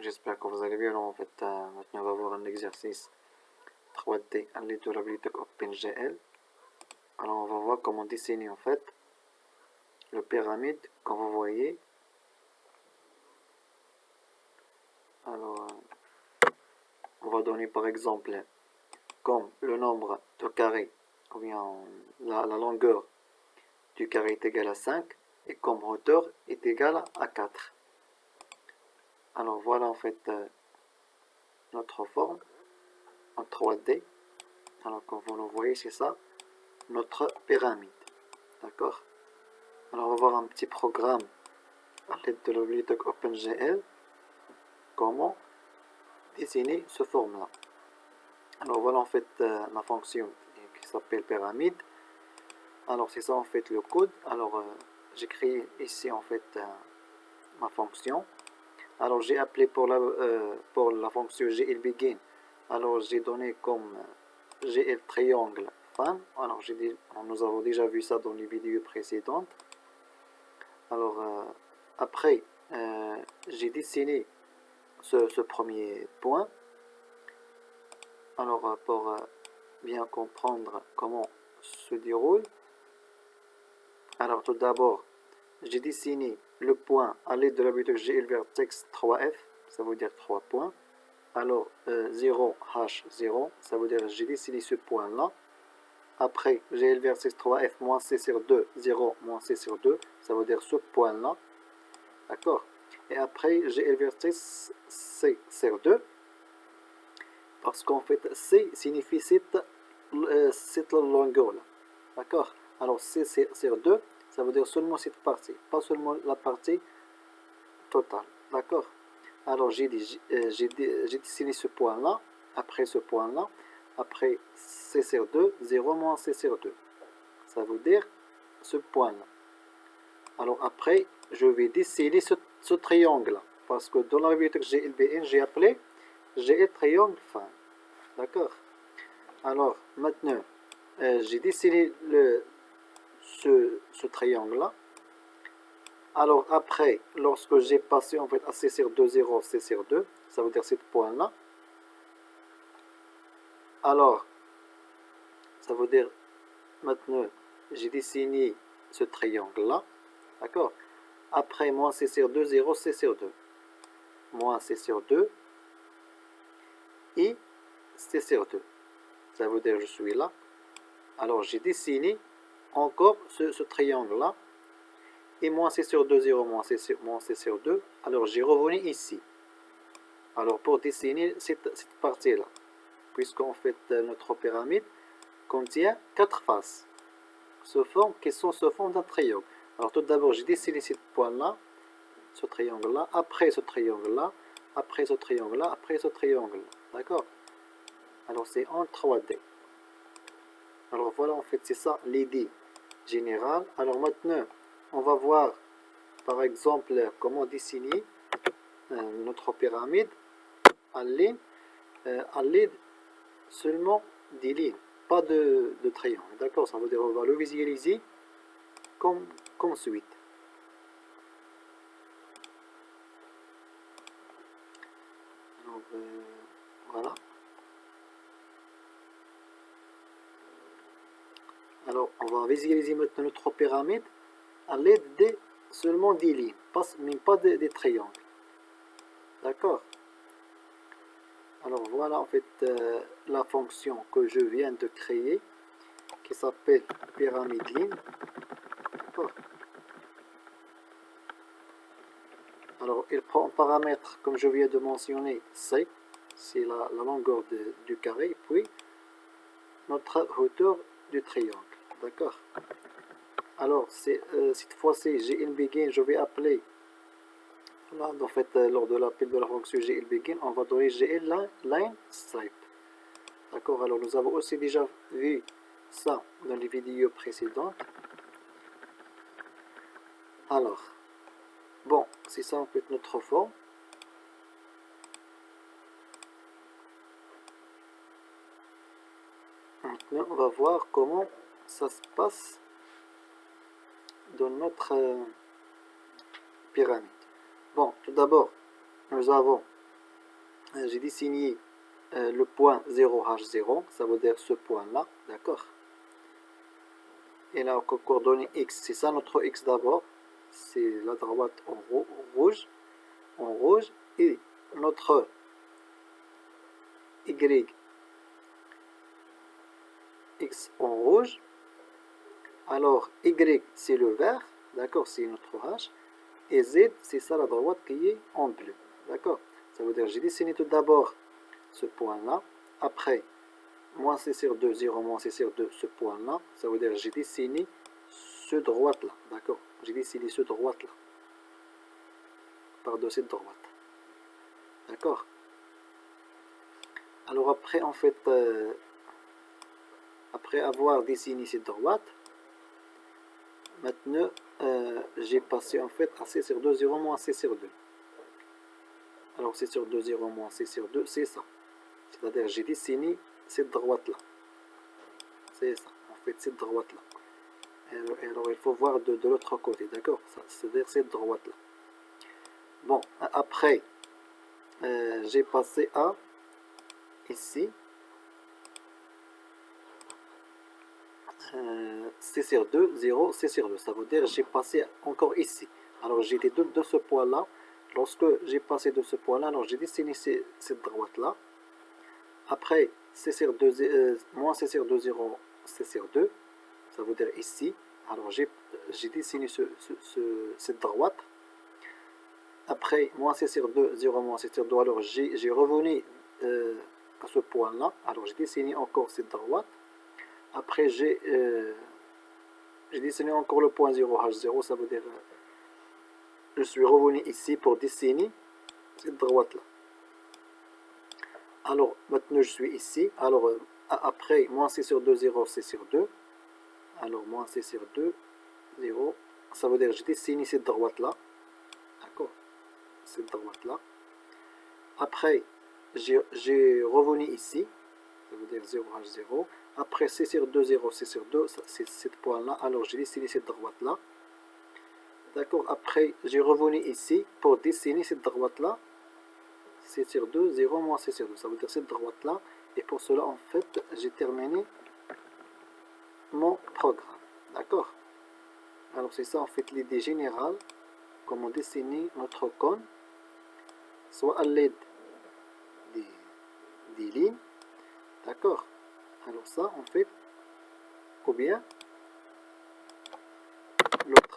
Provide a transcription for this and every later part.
j'espère que vous allez bien. Alors, en fait, maintenant on va voir un exercice 3D à l'aide de la bibliothèque OpenGL. Alors on va voir comment dessiner en fait le pyramide comme vous voyez. Alors on va donner par exemple comme le nombre de carrés ou bien la longueur du carré est égale à 5 et comme hauteur est égale à 4. Alors voilà en fait notre forme en 3D. Alors comme vous le voyez, c'est ça notre pyramide. D'accord. Alors on va voir un petit programme à l'aide de la bibliothèque OpenGL comment dessiner ce forme là. Alors voilà en fait ma fonction qui s'appelle pyramide. Alors c'est ça en fait le code. Alors j'ai créé ici en fait ma fonction. Alors j'ai appelé pour la fonction glBegin. Alors j'ai donné comme GL triangle fan. Alors nous avons déjà vu ça dans les vidéos précédentes. Alors après j'ai dessiné ce premier point. Alors pour bien comprendre comment se déroule, alors tout d'abord j'ai dessiné le point à l'aide de la bibliothèque GL vertex 3F, ça veut dire 3 points. Alors 0 h0, ça veut dire j'ai dessiné ce point là. Après GL vertex 3F moins C sur 2, 0 moins C sur 2, ça veut dire ce point là. D'accord. Et après GL vertex C sur 2, parce qu'en fait C signifie cette longueur là. D'accord. Alors C sur 2, ça veut dire seulement cette partie, pas seulement la partie totale. D'accord. Alors j'ai dessiné ce point là, après ce point là, après C sur 2, 0 moins C sur 2, ça veut dire ce point là. Alors après je vais dessiner ce triangle là, parce que dans la bibliothèque glBin j'ai appelé GL triangle fin. D'accord. Alors maintenant j'ai dessiné ce triangle là. Alors après, lorsque j'ai passé en fait à C sur 2, 0, C sur 2, ça veut dire ce point là. Alors, ça veut dire maintenant j'ai dessiné ce triangle là. D'accord. Après moins C sur 2, 0, C sur 2. Moins C sur 2 et C sur 2. Ça veut dire je suis là. Alors j'ai dessiné encore ce triangle là. Et moins C sur 2, 0, moins C sur 2. Alors j'ai revenu ici. Alors pour dessiner cette partie là, puisqu'en fait notre pyramide contient 4 faces qui sont sous forme d'un triangle. Alors tout d'abord j'ai dessiné ce point là, ce triangle là, après ce triangle là, après ce triangle là, après ce triangle là. D'accord. Alors c'est en 3D. Alors voilà en fait c'est ça l'idée générale. Alors maintenant on va voir par exemple comment dessiner notre pyramide à l'aide seulement des lignes, pas de triangle. D'accord. Ça veut dire on va le visualiser comme suite. Donc voilà. Alors on va visualiser maintenant notre pyramide à l'aide seulement des lignes, même pas des triangles. D'accord. Alors voilà en fait la fonction que je viens de créer qui s'appelle pyramide ligne. D'accord. Alors il prend en paramètre, comme je viens de mentionner, C, c'est la longueur du carré, puis notre hauteur du triangle. D'accord. Alors cette fois-ci glBegin, je vais appeler, là, en fait lors de l'appel de la fonction glBegin, on va donner glLineStripe. D'accord. Alors nous avons aussi déjà vu ça dans les vidéos précédentes. Alors bon, c'est ça en fait notre forme. Maintenant on va voir comment ça se passe dans notre pyramide. Bon, tout d'abord nous avons, j'ai dessiné le point 0H0, ça veut dire ce point-là, d'accord? Et là, coordonnée X, c'est ça notre X d'abord, c'est la droite en rouge, et notre Y, X en rouge. Alors, Y, c'est le vert, d'accord, c'est notre H. Et Z, c'est ça la droite qui est en bleu, d'accord. Ça veut dire, j'ai dessiné tout d'abord ce point-là. Après, moins C sur 2, 0, moins C sur 2, ce point-là. Ça veut dire, j'ai dessiné ce droite-là, d'accord. J'ai dessiné ce droite-là, par de cette droite, d'accord. Alors après, en fait, après avoir dessiné cette droite, maintenant, j'ai passé en fait à C sur 2, 0 moins C sur 2. Alors C sur 2, 0 moins C sur 2, c'est ça. C'est-à-dire j'ai dessiné cette droite-là. C'est ça, en fait, cette droite-là. Alors il faut voir de l'autre côté, d'accord? C'est-à-dire cette droite-là. Bon, après, j'ai passé à ici. C sur 2, 0, C sur 2. Ça veut dire j'ai passé encore ici. Alors j'étais de ce point-là. Lorsque j'ai passé de ce point-là, alors j'ai dessiné cette droite-là. Après, C sur 2, moins C sur 2, 0, C sur 2. Ça veut dire ici. Alors j'ai dessiné cette droite. Après, moins C sur 2, 0, moins C sur 2. Alors j'ai revenu à ce point-là. Alors j'ai dessiné encore cette droite. Après, j'ai dessiné encore le point 0H0, ça veut dire je suis revenu ici pour dessiner cette droite-là. Alors, maintenant je suis ici. Alors, après, moins C sur 2, 0, C sur 2. Alors, moins C sur 2, 0. Ça veut dire j'ai dessiné cette droite-là. D'accord? Cette droite-là. Après, j'ai revenu ici. Ça veut dire 0H0. Après, C sur 2, 0, C sur 2, c'est cette point-là. Alors, j'ai dessiné cette droite-là. D'accord, après, j'ai revenu ici pour dessiner cette droite-là. C sur 2, 0, moins C sur 2. Ça veut dire cette droite-là. Et pour cela, en fait, j'ai terminé mon programme. D'accord? Alors, c'est ça, en fait, l'idée générale. Comment dessiner notre cône. Soit à l'aide des lignes. D'accord? Alors ça, en fait, ou bien l'autre.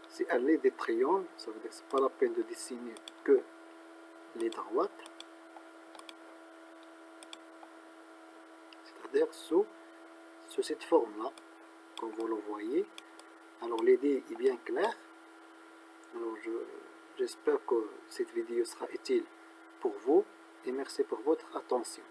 C'est à l'aide des triangles. Ça veut dire que ce n'est pas la peine de dessiner que les droites. C'est-à-dire sous cette forme-là, comme vous le voyez. Alors l'idée est bien claire. Alors j'espère que cette vidéo sera utile pour vous et merci pour votre attention.